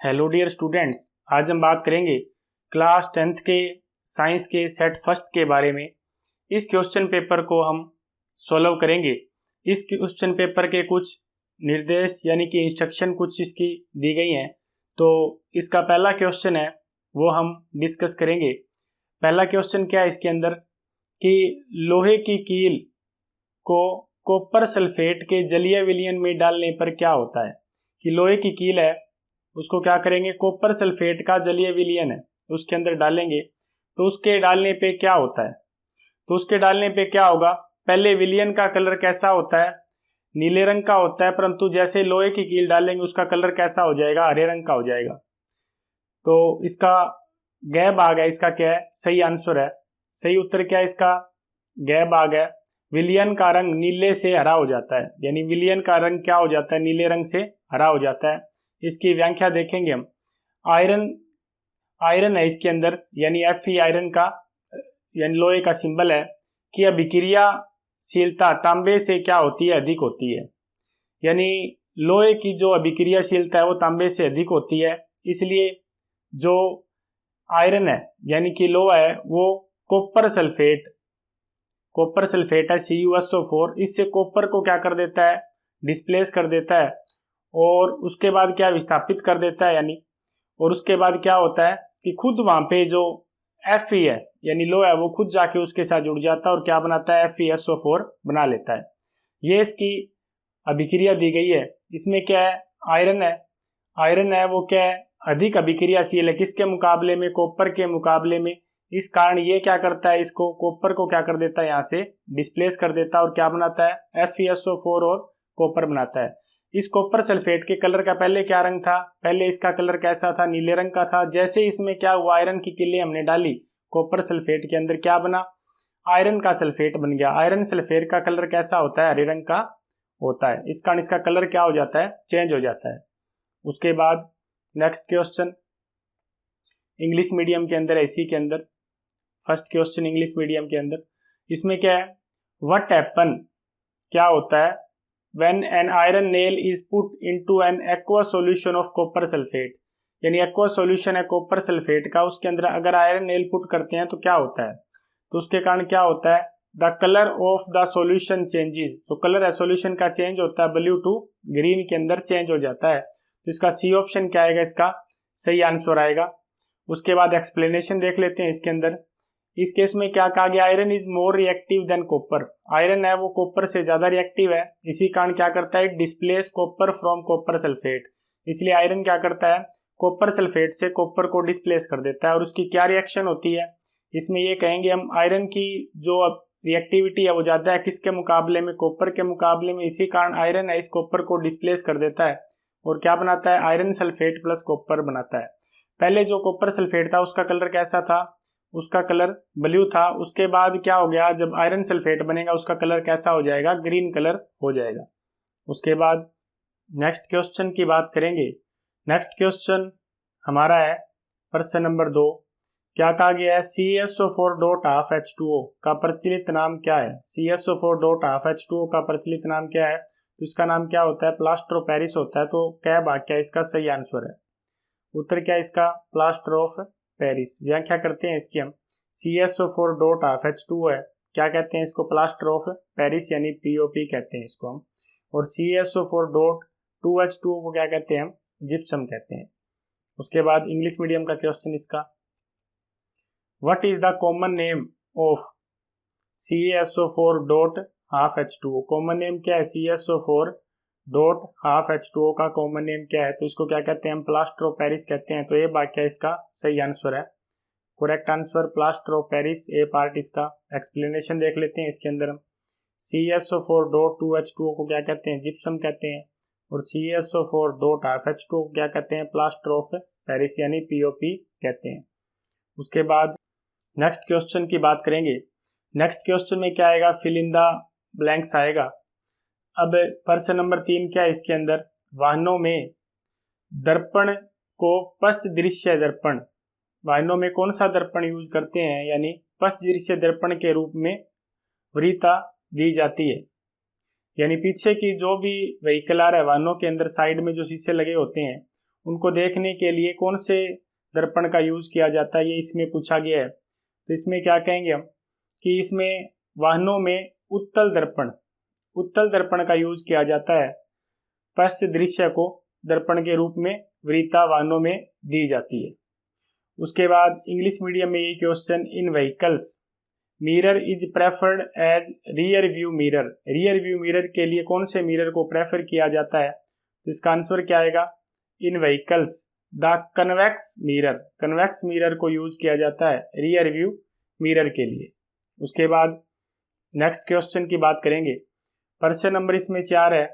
Hello dear students, आज हम बात करेंगे क्लास 10th के साइंस के सेट फर्स्ट के बारे में। इस क्वेश्चन पेपर को हम सॉल्व करेंगे। इस क्वेश्चन पेपर के कुछ निर्देश यानी कि इंस्ट्रक्शन कुछ इसकी दी गई हैं। तो इसका पहला क्वेश्चन है वो हम डिस्कस करेंगे। पहला क्वेश्चन क्या है इसके अंदर कि लोहे की कील को कॉपर सल्फेट के जलीय विलयन में डालने पर क्या होता है। कि लोहे की कील है उसको क्या करेंगे, कॉपर सल्फेट का जलीय विलयन है उसके अंदर डालेंगे तो उसके डालने पे क्या होता है। तो उसके डालने पे क्या होगा, पहले विलयन का कलर कैसा होता है, नीले रंग का होता है, परंतु जैसे लोहे की कील डालेंगे उसका कलर कैसा हो जाएगा, हरे रंग का हो जाएगा। तो इसका गै भाग है, इसका क्या है, सही आंसर है। सही उत्तर क्या है इसका, गै भाग है। विलयन का रंग नीले से हरा हो जाता है, यानी विलयन का रंग क्या हो जाता है, नीले रंग से हरा हो जाता है। इसकी व्याख्या देखेंगे हम। आयरन है इसके अंदर, यानी Fe आयरन का यानी लोहे का सिंबल है कि अभिक्रियाशीलता तांबे से क्या होती है, अधिक होती है। यानी लोहे की जो अभिक्रियाशीलता है वो तांबे से अधिक होती है, इसलिए जो आयरन है यानी कि लोहा है वो कॉपर सल्फेट है CuSO4, इससे कॉपर को क्या कर देता है, डिस्प्लेस कर देता है और उसके बाद क्या विस्थापित कर देता है यानी। और उसके बाद क्या होता है कि खुद वहां पे जो Fe है यानी लोहा है वो खुद जाके उसके साथ जुड़ जाता है और क्या बनाता है, FeSO4 बना लेता है। ये इसकी अभिक्रिया दी गई है। इसमें क्या है, आयरन है वो क्या है, अधिक अभिक्रियाशील है किसके मुकाबले में, कॉपर के मुकाबले में। इस कारण ये क्या करता है, इसको कॉपर को क्या कर देता है, यहाँ से डिस्प्लेस कर देता है और क्या बनाता है, FeSO4 और कॉपर बनाता है। इस कॉपर सल्फेट के कलर का पहले क्या रंग था, पहले इसका कलर कैसा था, नीले रंग का था। जैसे इसमें क्या हुआ, आयरन की किले हमने डाली कॉपर सल्फेट के अंदर, क्या बना, आयरन का सल्फेट बन गया। आयरन सल्फेट का कलर कैसा होता है, हरे रंग का होता है। इस कारण इसका कलर क्या हो जाता है, चेंज हो जाता है। उसके बाद नेक्स्ट क्वेश्चन इंग्लिश मीडियम के अंदर, इसी के अंदर फर्स्ट क्वेश्चन इंग्लिश मीडियम के अंदर, इसमें क्या है, व्हाट हैपन, क्या होता है, when an iron nail is put into an aqueous solution of copper sulfate, यानी aqueous solution है कॉपर सल्फेट का, उसके अंदर अगर आयरन नेल पुट करते हैं तो क्या होता है, तो उसके कारण क्या होता है, the colour of the solution changes, तो कलर है सॉल्यूशन का चेंज होता है, ब्लू टू ग्रीन के अंदर चेंज हो जाता है। तो इसका सी ऑप्शन क्या आएगा, इसका सही आंसर आएगा। उसके बाद एक्सप्लेनेशन देख लेते हैं इसके अंदर। इस केस में क्या कहा गया, iron is more reactive than copper, iron है वो कॉपर से ज्यादा रिएक्टिव है, इसी कारण क्या करता है, displace copper from copper sulphate, इसलिए आयरन क्या करता है, कॉपर सल्फेट से कॉपर को डिस्प्लेस कर देता है। और उसकी क्या रिएक्शन होती है, इसमें ये कहेंगे हम, आयरन की जो रिएक्टिविटी है वो ज्यादा है किसके मुकाबले में, कॉपर के मुकाबले में, इसी कारण आयरन है इस कॉपर को डिस्प्लेस कर देता है और क्या बनाता है, आयरन सल्फेट प्लस कॉपर बनाता है। पहले जो कॉपर सल्फेट था उसका कलर कैसा था, उसका कलर ब्लू था। उसके बाद क्या हो गया, जब आयरन सल्फेट बनेगा उसका कलर कैसा हो जाएगा, ग्रीन कलर हो जाएगा। उसके बाद नेक्स्ट क्वेश्चन की बात करेंगे। नेक्स्ट क्वेश्चन हमारा है प्रश्न नंबर 2। क्या कहा गया है, CSO4.12H2O का प्रचलित नाम क्या है। CSO4.12H2O का प्रचलित नाम क्या है, तो इसका नाम क्या होता है, प्लास्टर ऑफ पेरिस होता है। तो क्या भाग क्या इसका सही आंसर है, उत्तर क्या है इसका, प्लास्टर ऑफ पेरिस। व्याख्या करते हैं इसकी हम, CSO4.12H2O है, क्या कहते हैं इसको, प्लास्टर ऑफ पेरिस यानी POP कहते हैं इसको हम। और CSO4.2H2O को क्या कहते हैं हम, जिप्सम कहते हैं। उसके बाद इंग्लिश मीडियम का क्वेश्चन इसका, what is the common name of CSO4.12H2O, common name क्या है, CSO4.12H2O का कॉमन नेम क्या है, तो इसको क्या कहते हैं हम, प्लास्टर ऑफ पेरिस कहते हैं। तो ये वाक्य इसका सही आंसर है, correct answer plaster of Paris, A part इसका। एक्सप्लेनेशन देख लेते हैं इसके अंदर हम, CSO4.2H2O को क्या कहते हैं, जिप्सम कहते हैं। और CSO4.12H2O को क्या कहते हैं, प्लास्टर ऑफ पेरिस यानी POP कहते हैं। उसके बाद नेक्स्ट क्वेश्चन की बात करेंगे। नेक्स्ट क्वेश्चन में क्या आएगा, फिल इन द ब्लैंक्स आएगा। अब प्रश्न नंबर 3 क्या है इसके अंदर, वाहनों में दर्पण को पश्च दृश्य दर्पण, वाहनों में कौन सा दर्पण यूज करते हैं, यानी पश्च दृश्य दर्पण के रूप में वरीयता दी जाती है। यानी पीछे की जो भी व्हीकल आ रहा है, वाहनों के अंदर साइड में जो शीशे लगे होते हैं उनको देखने के लिए कौन से दर्पण का यूज किया जाता है, ये इसमें पूछा गया है। तो इसमें क्या कहेंगे हम कि इसमें वाहनों में उत्तल दर्पण का यूज किया जाता है। पश्च दृश्य को दर्पण के रूप में वरीयता वाहनों में दी जाती है। उसके बाद इंग्लिश मीडियम में ये question, in vehicles mirror is preferred as rear view mirror. Rear view mirror के लिए कौन से मिरर को प्रेफर किया जाता है? तो इसका आंसर क्या आएगा? इन व्हीकल्स द कन्वेक्स मिरर को यूज किया जाता है रियर व्यू मिरर के लिए। उसके बाद नेक्स्ट क्वेश्चन की बात करेंगे। प्रश्न नंबर इसमें 4 है,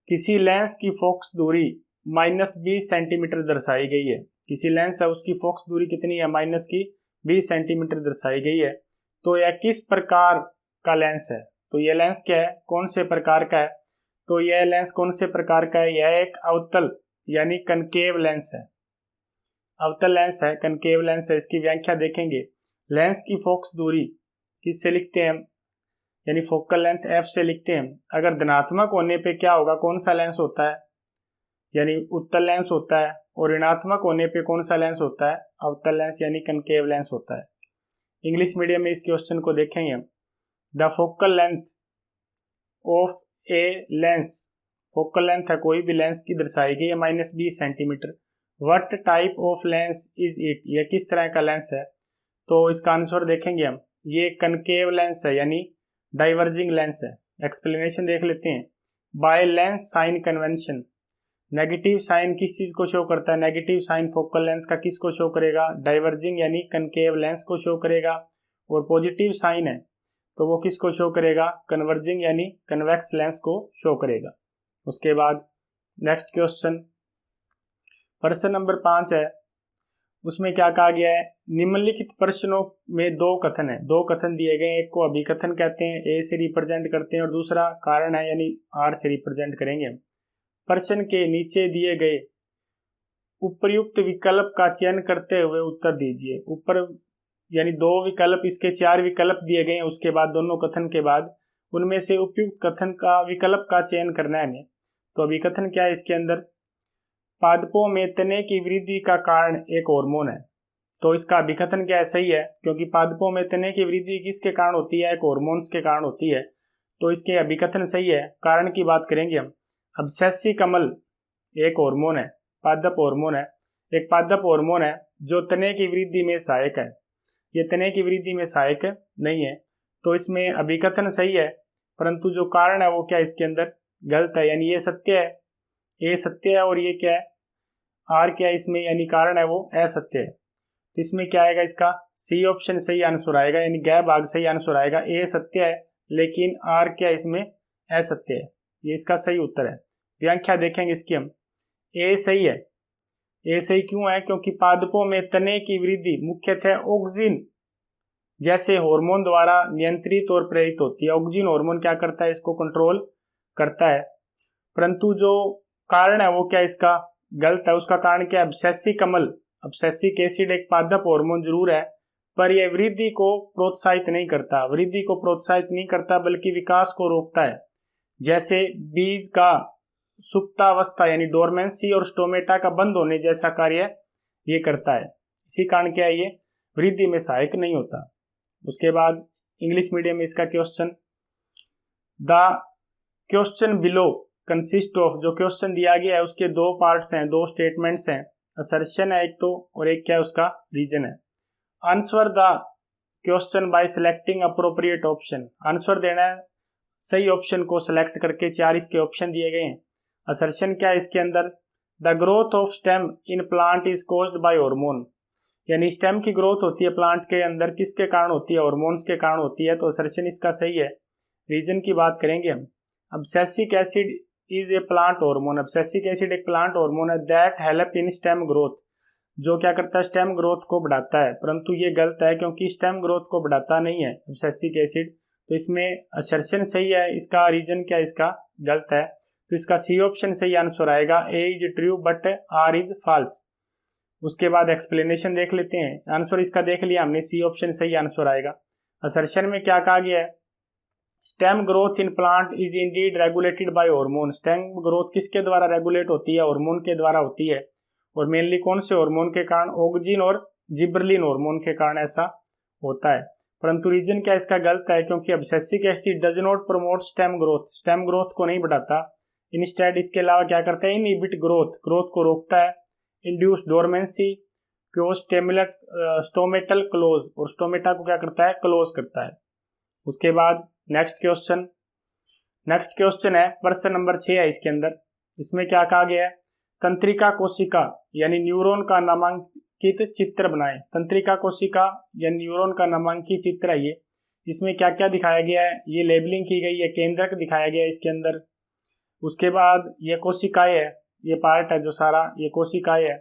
किसी लेंस की फोकस दूरी -20 सेंटीमीटर दर्शाई गई है। किसी लेंस है उसकी फोकस दूरी कितनी है? -20 सेंटीमीटर दर्शाई गई है। तो यह किस प्रकार का लेंस है? तो यह लेंस क्या है, कौन से प्रकार का है? तो यह लेंस कौन से प्रकार का है? यह एक अवतल यानी कनकेव लेंस है। अवतल लेंस है, कनकेव लेंस है। इसकी व्याख्या देखेंगे। लेंस की फोकस दूरी किससे लिखते हैं हम? यानी फोकल लेंथ f से लिखते हैं। अगर धनात्मक होने पे क्या होगा, कौन सा लेंस होता है? यानी उत्तल लेंस होता है। और ऋणात्मक होने पे कौन सा लेंस होता है? अवतल लेंस यानी कनकेव लेंस होता है। इंग्लिश मीडियम में इस क्वेश्चन को देखेंगे हम। The focal length of a lens, focal length है कोई भी लेंस की दर्शाई गई है -20 centimetre. What type of lens is it? यह किस तरह का लेंस है? तो इसका आंसर देखेंगे हम। ये कनकेव लेंस है यानी डाइवर्जिंग लेंस है। एक्सप्लेनेशन देख लेते हैं। By lens sign convention, negative sign किस चीज को शो करता है? नेगेटिव साइन फोकल लेंथ का किसको शो करेगा? डाइवर्जिंग यानी कनकेव लेंस को शो करेगा। और पॉजिटिव साइन है तो वो किसको शो करेगा? कन्वर्जिंग यानी कन्वेक्स लेंस को शो करेगा। उसके बाद नेक्स्ट क्वेश्चन, प्रश्न नंबर 5 है। उसमें क्या कहा गया है? निम्नलिखित प्रश्नों में दो कथन दिए गए। एक को अभिकथन कहते हैं, ए से रिप्रेजेंट करते हैं, और दूसरा कारण है यानी आर से रिप्रेजेंट करेंगे। प्रश्न के नीचे दिए गए उपर्युक्त विकल्प का चयन करते हुए उत्तर दीजिए। ऊपर यानी 2 विकल्प, इसके 4 विकल्प दिए गए हैं। उसके बाद दोनों कथन के बाद उनमें से उपयुक्त कथन का विकल्प का चयन करना है हमें। तो अभिकथन क्या है इसके अंदर? पादपों में तने की वृद्धि का कारण एक हार्मोन है। तो इसका अभिकथन क्या है? सही है, क्योंकि पादपों में तने की वृद्धि किसके कारण होती है? एक हार्मोन्स के कारण होती है। तो इसके अभिकथन सही है। कारण की बात करेंगे हम। अब्सेसी कमल एक हार्मोन है, पादप हार्मोन है। एक पादप हार्मोन है जो तने की वृद्धि में सहायक है। ये तने की वृद्धि में सहायक नहीं है। तो इसमें अभिकथन सही है, परंतु जो कारण है वो क्या इसके अंदर गलत है। यानी ये सत्य है, ये सत्य है, और ये क्या है? आर क्या है इसमें? यानी कारण है वो असत्य है। तो इसमें क्या आएगा? इसका सी ऑप्शन सही आंसर आएगा, यानी ग भाग सही आंसर आएगा। ए सत्य है लेकिन आर क्या इसमें असत्य है। ये इसका सही उत्तर है। व्याख्या देखेंगे इसकी हम। ए सही है। ए सही क्यों है? क्योंकि पादपों में तने की वृद्धि मुख्यतः ऑक्सिन जैसे हार्मोन द्वारा नियंत्रित और प्रेरित होती है। ऑक्सिन हार्मोन क्या करता है? इसको कंट्रोल करता है। परंतु जो कारण है वो क्या इसका गलत है। उसका कारण क्या है? अब्सेसिक एसिड एक पादप हार्मोन जरूर है, पर यह वृद्धि को प्रोत्साहित नहीं करता। वृद्धि को प्रोत्साहित नहीं करता बल्कि विकास को रोकता है। जैसे बीज का सुप्तावस्था यानी डोरमेंसी और स्टोमेटा का बंद होने जैसा कार्य ये करता है। इसी कारण क्या है? ये वृद्धि में सहायक नहीं होता। उसके बाद इंग्लिश मीडियम में इसका question, the question below consist of, जो क्वेश्चन दिया गया है उसके 2 पार्ट्स हैं, 2 स्टेटमेंट्स हैं। असर्शन है एक तो, और एक क्या है उसका रीजन है। Answer the question by selecting appropriate option, answer देना है सही ऑप्शन को सिलेक्ट करके। 4 इसके ऑप्शन दिए गए हैं। असर्शन क्या है इसके अंदर? The growth of stem in plant is caused by hormone, यानी स्टेम की ग्रोथ होती है प्लांट के अंदर किसके कारण होती है? हार्मोन्स के कारण होती है। तो असर्शन इसका सही है। रीजन की बात करेंगे हम। Abscisic acid is a plant hormone, abscisic acid एक प्लांट हार्मोन है that help in stem growth, जो क्या करता है? स्टेम ग्रोथ को बढ़ाता है। परंतु ये गलत है क्योंकि स्टेम ग्रोथ को बढ़ाता नहीं है अब्सेसिक एसिड। तो इसमें असर्शन सही है, इसका रीजन क्या इसका गलत है। तो इसका सी ऑप्शन सही आंसर आएगा। A is true but R is false. उसके बाद एक्सप्लेनेशन देख लेते हैं। आंसर इसका देख लिया हमने, सी ऑप्शन सही आंसर आएगा। असर्शन में क्या कहा गया है? Stem growth in plant is Indeed regulated by hormone, stem growth किसके द्वारा रेगुलेट होती है? हार्मोन के द्वारा होती है। और मेनली कौन से हार्मोन के कारण? ऑक्जिन और जिबरलिन हार्मोन के कारण ऐसा होता है। परंतु रीजन क्या इसका गलत है, क्योंकि abscisic acid does not promote stem growth को नहीं बढ़ाता। इंस्टेड इसके अलावा क्या करता है? इनहिबिट ग्रोथ को रोकता है। Induce dormancy chaos stomatal close, और स्टोमेटा को क्या करता है? क्लोज करता है। उसके बाद नेक्स्ट क्वेश्चन है प्रश्न नंबर 6 है इसके अंदर। इसमें क्या कहा गया है? तंत्रिका कोशिका यानी न्यूरॉन का नामांकित चित्र बनाएं। तंत्रिका कोशिका या न्यूरॉन का नामांकित चित्र है ये। इसमें क्या क्या दिखाया गया है? ये लेबलिंग की गई है, केंद्रक दिखाया गया है इसके अंदर। उसके बाद ये कोशिकाएं है, ये पार्ट है जो सारा, ये कोशिकाएं है।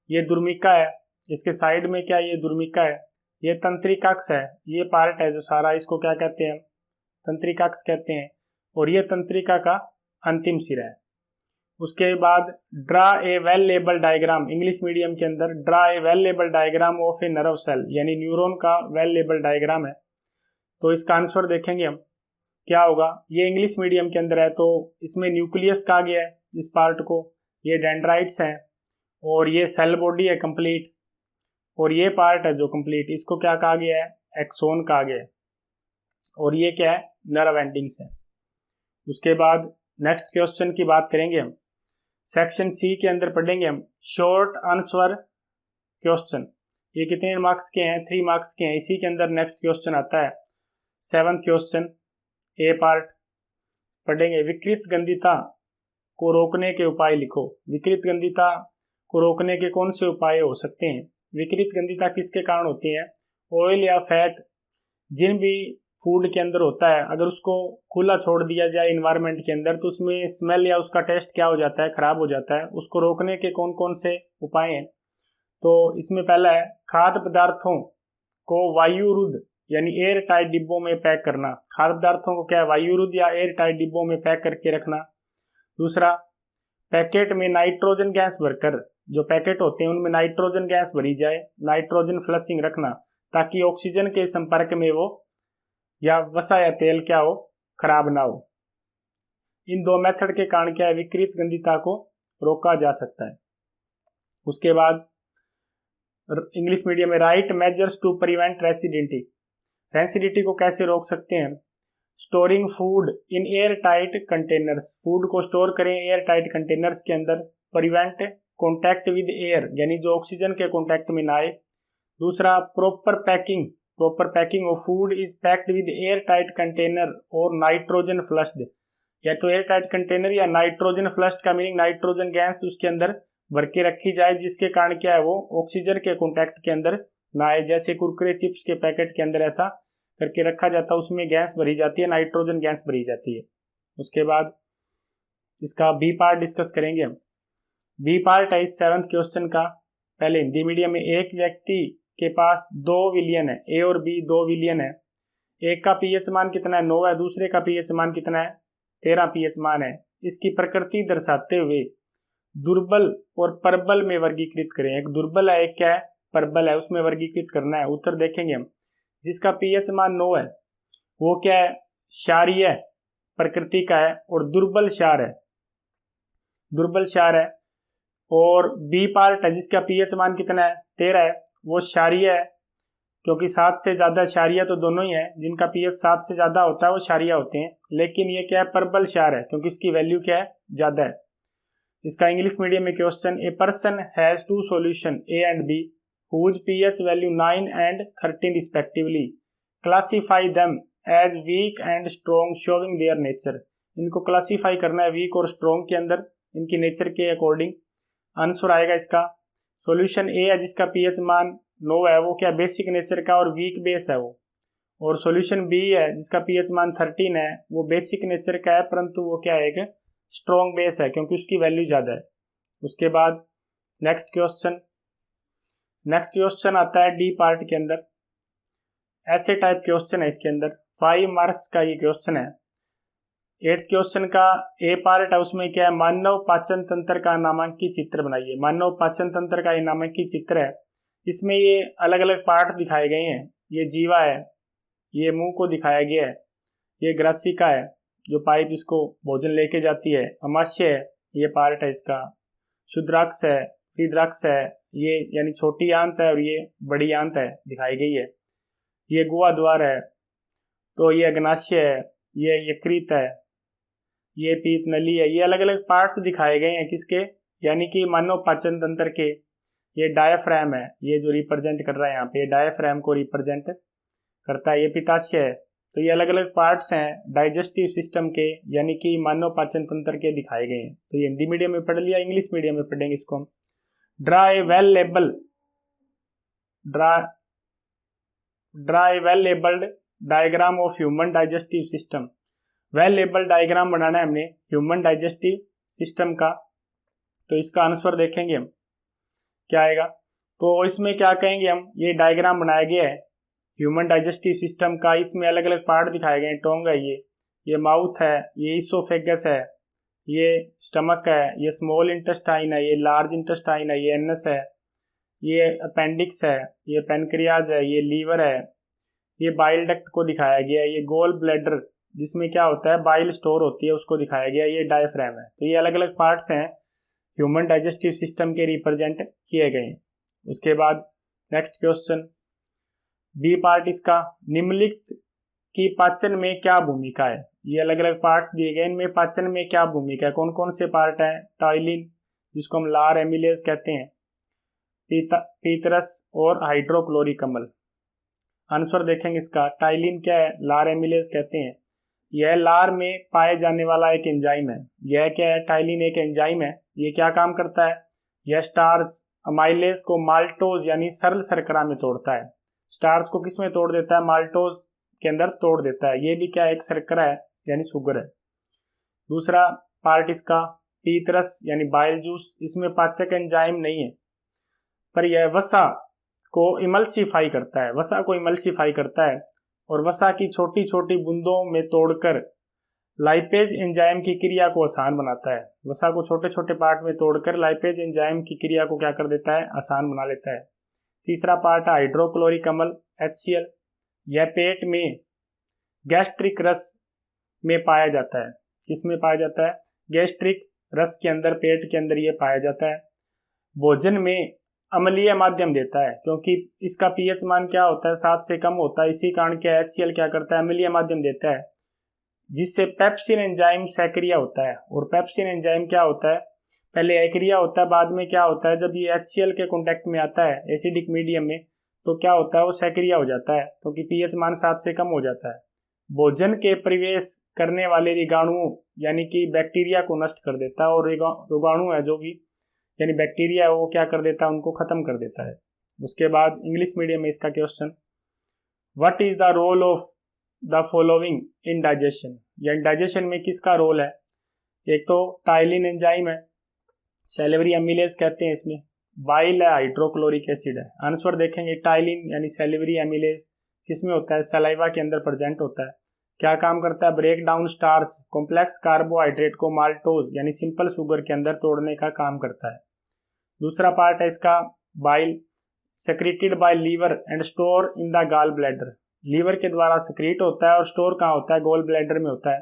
ये दुर्मिका है, इसके साइड में क्या ये दुर्मिका है। ये तंत्रिकाक्ष है, ये पार्ट है जो सारा, इसको क्या कहते हैं? तंत्रिकाक्ष कहते हैं। और ये तंत्रिका का अंतिम सिरा है। उसके बाद draw a well label diagram, English medium के अंदर draw a well label diagram of a nerve cell, यानी न्यूरॉन का वेल लेबल डायग्राम है। तो इसका आंसर देखेंगे हम क्या होगा। ये इंग्लिश मीडियम के अंदर है, तो इसमें न्यूक्लियस कहा गया है इस पार्ट को, ये डेंड्राइट्स हैं, और ये सेल बॉडी है कंप्लीट, और ये पार्ट है जो कंप्लीट, इसको क्या कहा गया है? एक्सोन कहा गया है। और ये क्या है? नर्व एंडिंग्स है। उसके बाद नेक्स्ट क्वेश्चन की बात करेंगे हम। सेक्शन सी के अंदर पढ़ेंगे हम शॉर्ट आंसर क्वेश्चन। ये कितने मार्क्स के हैं? 3 मार्क्स के हैं। इसी के अंदर नेक्स्ट क्वेश्चन आता है 7th क्वेश्चन, ए पार्ट पढ़ेंगे। विकृत गंधिता को रोकने के उपाय लिखो। विकृत गंधिता को रोकने के कौन से उपाय हो सकते हैं? विकृत गंधिता किसके कारण होती है? ऑयल या फैट जिन भी फूड के अंदर होता है, अगर उसको खुला छोड़ दिया जाए इन्वायरमेंट के अंदर, तो उसमें स्मेल या उसका टेस्ट क्या हो जाता है? खराब हो जाता है। उसको रोकने के कौन कौन से उपाय हैं? तो इसमें पहला है खाद्य पदार्थों को वायुरुद्ध यानी एयर टाइट डिब्बों में पैक करना। खाद्य पदार्थों को क्या है? वायुरुद्ध या एयर टाइट डिब्बों में पैक करके रखना। दूसरा, पैकेट में नाइट्रोजन गैस भरकर, जो पैकेट होते हैं उनमें नाइट्रोजन गैस भरी जाए, नाइट्रोजन फ्लशिंग रखना, ताकि ऑक्सीजन के संपर्क में वो या वसा या तेल क्या हो? खराब ना हो। इन 2 मेथड के कारण क्या है? विकृत गंधिता को रोका जा सकता है। उसके बाद इंग्लिश मीडियम में राइट मेजर्स टू प्रिवेंट रेसिडिटी। रेसिडिटी को कैसे रोक सकते हैं? Storing food in air tight containers, food को स्टोर करें एयर टाइट कंटेनर्स के अंदर। प्रिवेंट कॉन्टैक्ट विद एयर, यानी जो ऑक्सीजन के कॉन्टैक्ट में ना आए। दूसरा, proper packing of food is packed with air tight container और नाइट्रोजन फ्लश्ड, या तो एयर टाइट कंटेनर या नाइट्रोजन फ्लश्ड का मीनिंग नाइट्रोजन गैस उसके अंदर भर के रखी जाए, जिसके कारण क्या है? वो ऑक्सीजन के कॉन्टैक्ट के अंदर ना आए। जैसे कुरकुरे चिप्स के पैकेट के अंदर ऐसा करके रखा जाता है, उसमें गैस भरी जाती है, नाइट्रोजन गैस भरी जाती है। उसके बाद इसका बी पार्ट डिस्कस करेंगे हम। बी पार्ट है इस 7th क्वेश्चन का। पहले हिंदी मीडियम में एक व्यक्ति के पास 2 विलियन है, ए और बी 2 विलियन है। एक का पीएच मान कितना है? 9 है। दूसरे का पीएच मान कितना है? 13 पीएच मान है। इसकी प्रकृति दर्शाते हुए दुर्बल और प्रबल में वर्गीकृत करें। एक दुर्बल है, एक क्या है? प्रबल है, उसमें वर्गीकृत करना है। उत्तर देखेंगे हम। जिसका पीएच मान 9 है वो क्या है? क्षारीय प्रकृति का है और दुर्बल क्षार है। और बी पार्ट है जिसका पीएच मान कितना है? 13 है, वो क्षारीय है, क्योंकि 7 से ज्यादा क्षारीय तो दोनों ही है। जिनका पीएच 7 से ज्यादा होता है वो क्षारीय होते हैं। लेकिन ये क्या है? प्रबल क्षार है, क्योंकि इसकी वैल्यू क्या है? ज्यादा है। इसका इंग्लिश मीडियम में question, a person has 2 solution A and B whose pH value 9 and 13 respectively. Classify them as weak and strong showing their nature. इनको क्लासीफाई करना है वीक और स्ट्रॉन्ग के अंदर, इनकी नेचर के अकॉर्डिंग। आंसर आएगा इसका सॉल्यूशन ए है जिसका पीएच मान 9 है, वो क्या? बेसिक नेचर का और वीक बेस है वो। और सॉल्यूशन बी है जिसका पीएच मान 13 है, वो बेसिक नेचर का है, परंतु वो क्या है? एक स्ट्रॉन्ग बेस है, क्योंकि उसकी वैल्यू ज्यादा है। उसके बाद नेक्स्ट क्वेश्चन आता है डी पार्ट के अंदर। ऐसे टाइप क्वेश्चन है इसके अंदर, 5 मार्क्स का ये क्वेश्चन है। 8th क्वेश्चन का ए पार्ट है, उसमें क्या है? मानव पाचन तंत्र का नामांकित चित्र बनाइए। मानव पाचन तंत्र का ये नामांकित चित्र है। इसमें ये अलग अलग पार्ट दिखाए गए हैं। ये जीवा है, ये मुंह को दिखाया गया है। ये ग्रासिका है जो पाइप इसको भोजन लेके जाती है। अमाशय है, ये पार्ट है इसका। शुद्राक्ष है, फिर है, ये यानी छोटी आंत है और ये बड़ी आंत है दिखाई गई है। ये गुहा द्वार है, तो ये अग्नाशय है, ये यकृत है, ये पीत नली है। ये अलग अलग पार्ट्स दिखाए गए हैं किसके, यानी कि मानव पाचन तंत्र के। ये डायाफ्राम है, ये जो रिप्रेजेंट कर रहा है यहाँ पे, ये डायाफ्राम को रिप्रेजेंट करता है। ये पित्ताशय है। तो ये अलग अलग पार्ट्स हैं डाइजेस्टिव सिस्टम के, यानी कि मानव पाचन तंत्र के दिखाए गए हैं। तो ये हिंदी मीडियम में पढ़ लिया, इंग्लिश मीडियम में पढ़ेंगे इसको हम। Draw well labelled diagram of human digestive system. Well label diagram बनाना है हमने ह्यूमन डाइजेस्टिव सिस्टम का। तो इसका आंसर देखेंगे हम क्या आएगा। तो इसमें क्या कहेंगे हम, ये डायग्राम बनाया गया है ह्यूमन डाइजेस्टिव सिस्टम का। इसमें अलग अलग पार्ट दिखाए गए हैं। टोंग है, ये माउथ है, ये इसोफेगस है, ये स्टमक है, ये स्मॉल इंटेस्टाइन है, ये लार्ज इंटेस्टाइन है, ये एनस है, ये अपेंडिक्स है, ये पेनक्रियाज है, ये लीवर है, ये बाइल डक्ट को दिखाया गया है, ये गोल ब्लैडर जिसमें क्या होता है बाइल स्टोर होती है उसको दिखाया गया, ये डायफ्राम है। तो ये अलग अलग पार्ट्स हैं ह्यूमन डाइजेस्टिव सिस्टम के रिप्रेजेंट किए गए हैं। उसके बाद नेक्स्ट क्वेश्चन बी पार्ट इसका, निम्नलिखित की पाचन में क्या भूमिका है। ये अलग अलग पार्ट्स दिए गए, इनमें पाचन में क्या भूमिका है, कौन कौन से पार्ट हैं। टाइलिन जिसको हम लार एमिलेज कहते हैं, पीतरस और हाइड्रोक्लोरिक अम्ल। आंसर देखेंगे इसका, टाइलिन क्या है, लार एमिलेज कहते हैं। यह लार में पाए जाने वाला एक एंजाइम है। यह क्या है, टाइलिन एक एंजाइम है। ये क्या काम करता है, यह स्टार्च अमाइलेज को माल्टोज यानी सरल शर्करा में तोड़ता है। स्टार्च को किस में तोड़ देता है, माल्टोज के अंदर तोड़ देता है। ये भी क्या एक शर्करा है यानी शुगर है। दूसरा पार्ट इसका पीतरस यानी बाइल जूस, इसमें पाचक एंजाइम नहीं है पर यह वसा को इमल्सिफाई करता है, वसा को इमल्सिफाई करता है और वसा की छोटी छोटी बूंदों में तोड़कर लाइपेज एंजाइम की क्रिया को आसान बनाता है। वसा को छोटे छोटे पार्ट में तोड़कर लाइपेज एंजाइम की क्रिया को क्या कर देता है, आसान बना लेता है। तीसरा पार्ट है हाइड्रोक्लोरिक अम्ल HCl। यह पेट में गैस्ट्रिक रस में पाया जाता है। किसमें पाया जाता है, गैस्ट्रिक रस के अंदर, पेट के अंदर ये पाया जाता है। भोजन में अम्लीय माध्यम देता है क्योंकि इसका पीएच मान क्या होता है 7 से कम होता है। इसी कारण क्या HCl क्या करता है, अम्लीय माध्यम देता है जिससे पेप्सिन एंजाइम सक्रिय होता है। और पेप्सिन एंजाइम क्या होता है, पहले एक्रिया होता है, बाद में क्या होता है जब ये HCl के कांटेक्ट में आता है एसिडिक मीडियम में तो क्या होता है वो सक्रिय हो जाता है क्योंकि पीएच मान 7 से कम हो जाता है। भोजन के प्रवेश करने वाले रोगाणुओं यानी कि बैक्टीरिया को नष्ट कर देता है और रोगाणु है जो भी यानी बैक्टीरिया है वो क्या कर देता है, उनको खत्म कर देता है। उसके बाद इंग्लिश मीडियम में इसका question, what is the role of the following in digestion. यानी डाइजेशन में किसका रोल है, एक तो टाइलिन एंजाइम है, सैलिवरी एमिलेज कहते हैं इसमें, बाइल है, हाइड्रोक्लोरिक एसिड है। आंसर देखेंगे टाइलिन यानी सैलिवरी एमिलेज किसमें होता है, सलाइवा के अंदर प्रेजेंट होता है। क्या काम करता है, break down starch complex carbohydrate को माल्टोज यानी सिंपल शुगर के अंदर तोड़ने का काम करता है। दूसरा पार्ट है इसका bile, secreted by liver and store in the gall bladder. Liver के द्वारा सेक्रेट होता है और स्टोर कहाँ होता है, गोल ब्लैडर में होता है।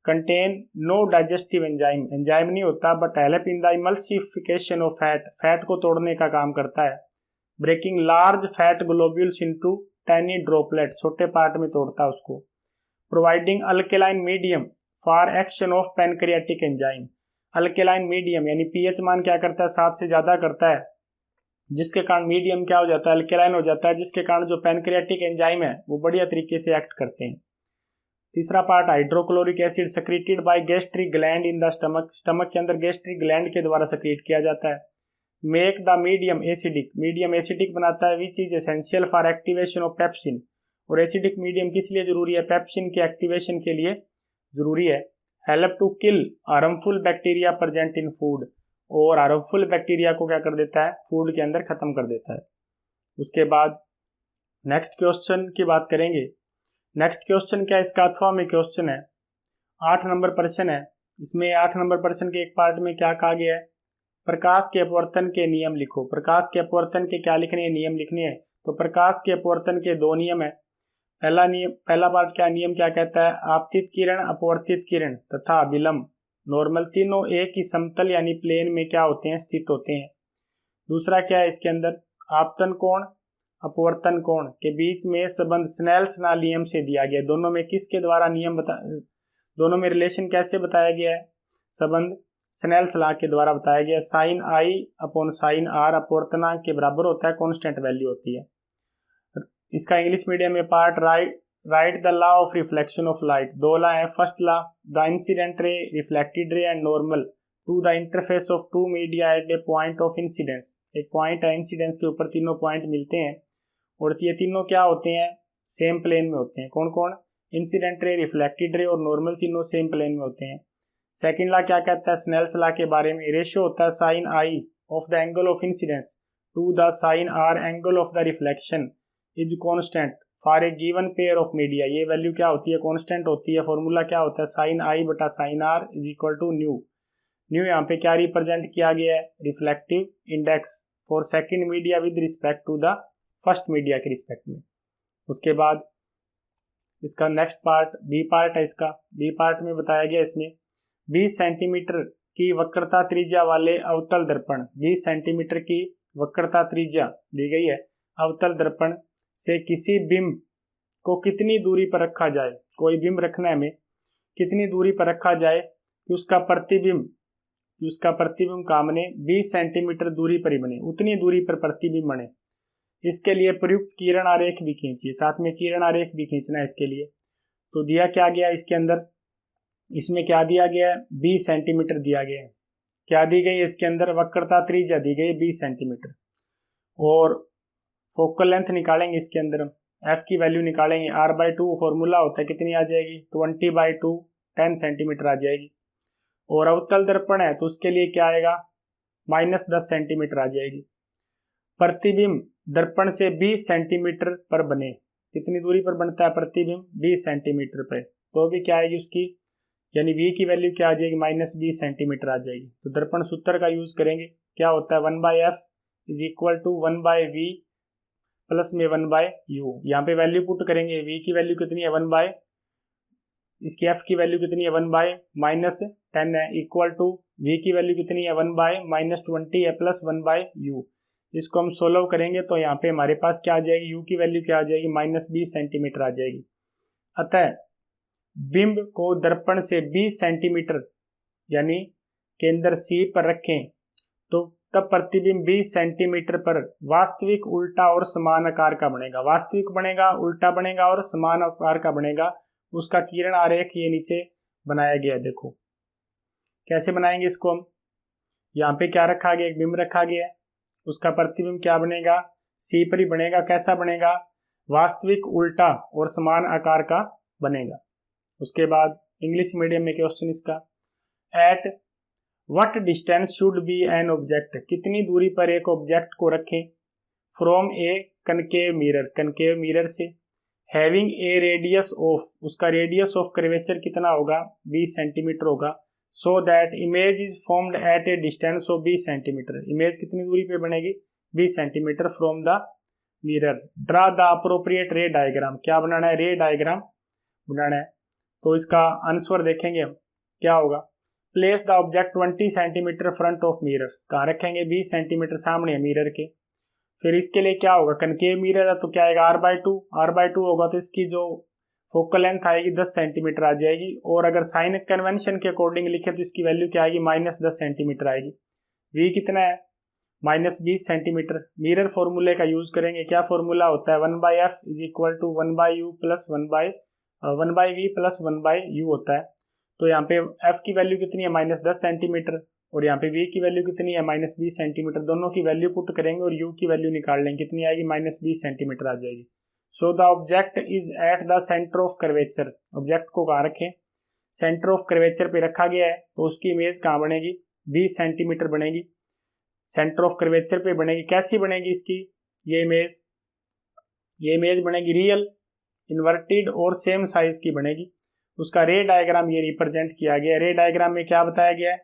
Contain no digestive enzyme, enzyme नहीं होता but help in the emulsification of fat, fat को तोड़ने का काम करता है। Breaking large fat globules into tiny droplet, छोटे पार्ट में तोड़ता है उसको। Providing alkaline medium for action of pancreatic enzyme. Alkaline medium यानी पीएच मान क्या करता है 7 से ज्यादा करता है जिसके कारण मीडियम क्या हो जाता है, अल्केलाइन हो जाता है, जिसके कारण जो पैनक्रियाटिक एंजाइम है वो बढ़िया तरीके से एक्ट करते हैं। तीसरा part hydrochloric acid secreted by gastric gland in the stomach, stomach के अंदर गैस्ट्रिक ग्लैंड के द्वारा सेक्रेट किया जाता है। Make the medium acidic, medium acidic बनाता है which is essential for activation of pepsin. और एसिडिक मीडियम किस लिए जरूरी है, पेप्सिन के एक्टिवेशन के लिए जरूरी है। Help to kill harmful bacteria present in food, और हार्मफुल बैक्टीरिया को क्या कर देता है, फूड के अंदर खत्म कर देता है। उसके बाद नेक्स्ट क्वेश्चन की बात करेंगे। नेक्स्ट क्वेश्चन क्या इसका, अथवा में क्वेश्चन है, 8 नंबर प्रश्न है। इसमें 8 नंबर प्रश्न के एक पार्ट में क्या कहा गया है, प्रकाश के अपवर्तन के नियम लिखो। प्रकाश के अपवर्तन के क्या लिखने हैं, नियम लिखने हैं। तो प्रकाश के अपवर्तन के 2 नियम है। पहला नियम, पहला पार्ट क्या, नियम क्या कहता है, आपतित किरण, अपवर्तित किरण तथा विलंब नॉर्मल तीनों एक ही समतल यानी प्लेन में क्या होते हैं, स्थित होते हैं। दूसरा क्या है इसके अंदर, आपतन कोण अपवर्तन कोण के बीच में संबंध स्नेल्स नियम से दिया गया। दोनों में किसके द्वारा नियम दोनों में रिलेशन कैसे बताया गया है, संबंध स्नेल्स लॉ के द्वारा बताया गया। Sine i upon sine r अपवर्तनांक के बराबर होता है, कांस्टेंट वैल्यू होती है। इसका इंग्लिश मीडियम में part write the law of reflection of light. दो लॉ है। First law, the incident ray, reflected ray and normal to the interface of two media at a point of incidence. एक point है incidence के ऊपर तीनों point मिलते हैं और ये तीनों क्या होते हैं, सेम प्लेन में होते हैं। कौन कौन, इंसिडेंट रे, रिफ्लेक्टेड रे और नॉर्मल, तीनों सेम प्लेन में होते हैं। सेकंड लॉ क्या कहता है, स्नेल्स लॉ के बारे में, रेशियो होता है sine i of the angle of incidence to the sine r angle of the reflection is constant for a given pair of media. ये वैल्यू क्या होती है, कांस्टेंट होती है। फॉर्मूला क्या होता है, साइन आई बटा sine r is equal to mu. Mu यहाँ पे क्या रिप्रेजेंट किया गया है, reflective index for second media with respect to the first media के रिस्पेक्ट में। उसके बाद इसका नेक्स्ट पार्ट बी पार्ट है। इसका बी पार्ट में बताया गया, इसमें 20 सेंटीमीटर की वक्रता त्रिज्या वाले अवतल दर्पण, 20 सेंटीमीटर की वक्रता त्रिज्या दी गई है, अवतल दर्पण से किसी बिंब को कितनी दूरी पर रखा जाए। कोई बिंब रखना है हमें, कितनी दूरी पर रखा जाए कि उसका प्रतिबिंब कहाँ बने, 20 सेंटीमीटर दूरी पर ही बने, उतनी दूरी पर प्रतिबिंब बने। इसके लिए प्रयुक्त किरण आरेख भी खींचिए, साथ में किरण आरेख भी खींचना है इसके लिए। तो दिया क्या गया इसके अंदर, इसमें क्या दिया गया है, 20 सेंटीमीटर दिया गया है। क्या दी गई इसके अंदर, वक्रता त्रिज्या दी गई 20 सेंटीमीटर और फोकल लेंथ निकालेंगे इसके अंदर हम, एफ की वैल्यू निकालेंगे, r/2 फॉर्मूला होता है, कितनी आ जाएगी 20/2 10 सेंटीमीटर आ जाएगी। और अवतल दर्पण है तो उसके लिए क्या आएगा, -10 सेंटीमीटर आ जाएगी। प्रतिबिंब दर्पण से 20 सेंटीमीटर पर बने, कितनी दूरी पर बनता है प्रतिबिंब, 20 सेंटीमीटर पर, तो भी क्या आएगी उसकी, यानी v की वैल्यू क्या आ जाएगी, -20 सेंटीमीटर आ जाएगी। तो दर्पण सूत्र का यूज करेंगे, क्या होता है 1/f is equal to 1/v plus में 1/u। यहाँ पे वैल्यू पुट करेंगे, v की वैल्यू कितनी है 1/, इसकी f की वैल्यू कितनी है 1/-10 है, इक्वल टू v की वैल्यू कितनी है 1/-20 है प्लस 1/u। इसको हम सोल्व करेंगे तो यहाँ पे हमारे पास क्या आ जाएगी, u की वैल्यू क्या आ जाएगी, -20 सेंटीमीटर आ जाएगी। अतः बिंब को दर्पण से 20 सेंटीमीटर यानी केंद्र C पर रखें तो तब प्रतिबिंब 20 सेंटीमीटर पर वास्तविक उल्टा और समान आकार का बनेगा। वास्तविक बनेगा, उल्टा बनेगा और समान आकार का बनेगा। उसका किरण आरेख ये नीचे बनाया गया, देखो कैसे बनाएंगे इसको हम। यहाँ पे क्या रखा गया, एक बिंब रखा गया है, उसका प्रतिबिंब क्या बनेगा, C पर ही बनेगा। कैसा बनेगा, वास्तविक उल्टा और समान आकार का बनेगा। उसके बाद इंग्लिश मीडियम में क्वेश्चन इसका, at what distance should be an object, कितनी दूरी पर एक ऑब्जेक्ट को रखें, from A concave mirror, concave mirror से, हैविंग ए रेडियस ऑफ, उसका रेडियस ऑफ कर्वेचर कितना होगा 20 सेंटीमीटर होगा, so that image is formed at A distance of 20 centimetre, image कितनी दूरी पे बनेगी 20 centimetre from the mirror. Draw the appropriate रे डायग्राम, क्या बनाना है, रे डायग्राम बनाना है। तो इसका आंसर देखेंगे हम, क्या होगा, place the object 20 centimetre front of mirror, कहाँ रखेंगे 20 सेंटीमीटर सामने है मिरर के। फिर इसके लिए क्या होगा, कनकेव मिरर है तो क्या आएगा r/2 होगा तो इसकी जो फोकल लेंथ आएगी 10 सेंटीमीटर आ जाएगी। और अगर साइन कन्वेंशन के अकॉर्डिंग लिखे तो इसकी वैल्यू क्या आएगी, -10 सेंटीमीटर आएगी। v कितना है -20 सेंटीमीटर। मिरर फॉर्मूले का यूज करेंगे, क्या फॉर्मूला होता है 1/f is equal to 1/u plus 1/v plus 1/u होता है। तो यहाँ पे f की वैल्यू कितनी है -10 सेंटीमीटर और यहाँ पे v की वैल्यू कितनी है -20 सेंटीमीटर। दोनों की वैल्यू पुट करेंगे और u की वैल्यू निकाल लेंगे, कितनी आएगी -20 सेंटीमीटर आ जाएगी। So the object is at the centre of curvature, object को कहाँ रखें, सेंटर ऑफ कर्वेचर पे रखा गया है तो उसकी इमेज कहाँ बनेगी 20 सेंटीमीटर बनेगी, सेंटर ऑफ कर्वेचर पे बनेगी। कैसी बनेगी इसकी ये इमेज बनेगी रियल, इन्वर्टेड और सेम साइज की बनेगी। उसका रे डायग्राम ये रिप्रेजेंट किया गया है। रे डायग्राम में क्या बताया गया है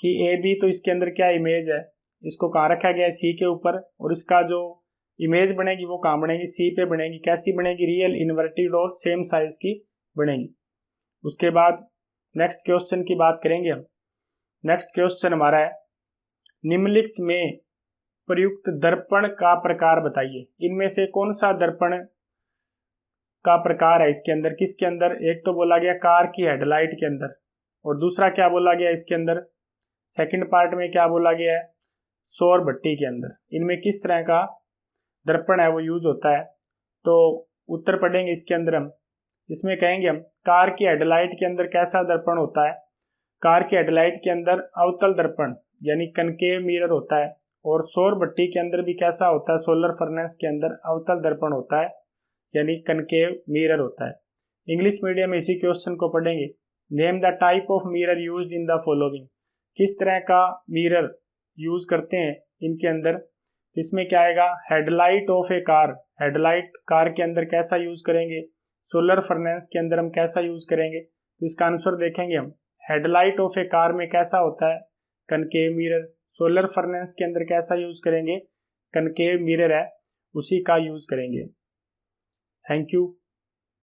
कि ए बी, तो इसके अंदर क्या इमेज है, इसको कहाँ रखा गया है सी के ऊपर, और इसका जो इमेज बनेगी वो कहाँ बनेगी सी पे बनेगी। कैसी बनेगी, रियल, इन्वर्टेड और सेम साइज की बनेगी। उसके बाद नेक्स्ट क्वेश्चन की बात करेंगे हम। नेक्स्ट क्वेश्चन हमारा है, निम्नलिखित में प्रयुक्त दर्पण का प्रकार बताइए। इनमें से कौन सा दर्पण का प्रकार है इसके अंदर, किसके अंदर? एक तो बोला गया कार की हेडलाइट के अंदर, और दूसरा क्या बोला गया इसके अंदर, सेकंड पार्ट में क्या बोला गया है, सौर भट्टी के अंदर। इनमें किस तरह का दर्पण है वो यूज होता है? तो उत्तर पढ़ेंगे इसके अंदर हम। इसमें कहेंगे हम कार की हेडलाइट के अंदर कैसा दर्पण होता है। कार की हेडलाइट के अंदर अवतल दर्पण यानी कनकेव मिरर होता है, और सौर भट्टी के अंदर भी कैसा होता है, सोलर फर्नेस के अंदर अवतल दर्पण होता है यानी कनकेव मिरर होता है। इंग्लिश मीडियम में इसी क्वेश्चन को पढ़ेंगे। Name the type of mirror used in the following. किस तरह का मिरर यूज करते हैं इनके अंदर? इसमें क्या आएगा, headlight of A car, headlight car के अंदर कैसा यूज करेंगे, सोलर फर्नेस के अंदर हम कैसा यूज करेंगे। तो इसका आंसर देखेंगे हम, हेडलाइट ऑफ ए कार में कैसा होता है, कनकेव मिरर। सोलर फर्नेस के अंदर कैसा यूज करेंगे, कनकेव मिरर है, उसी का यूज करेंगे। Thank you.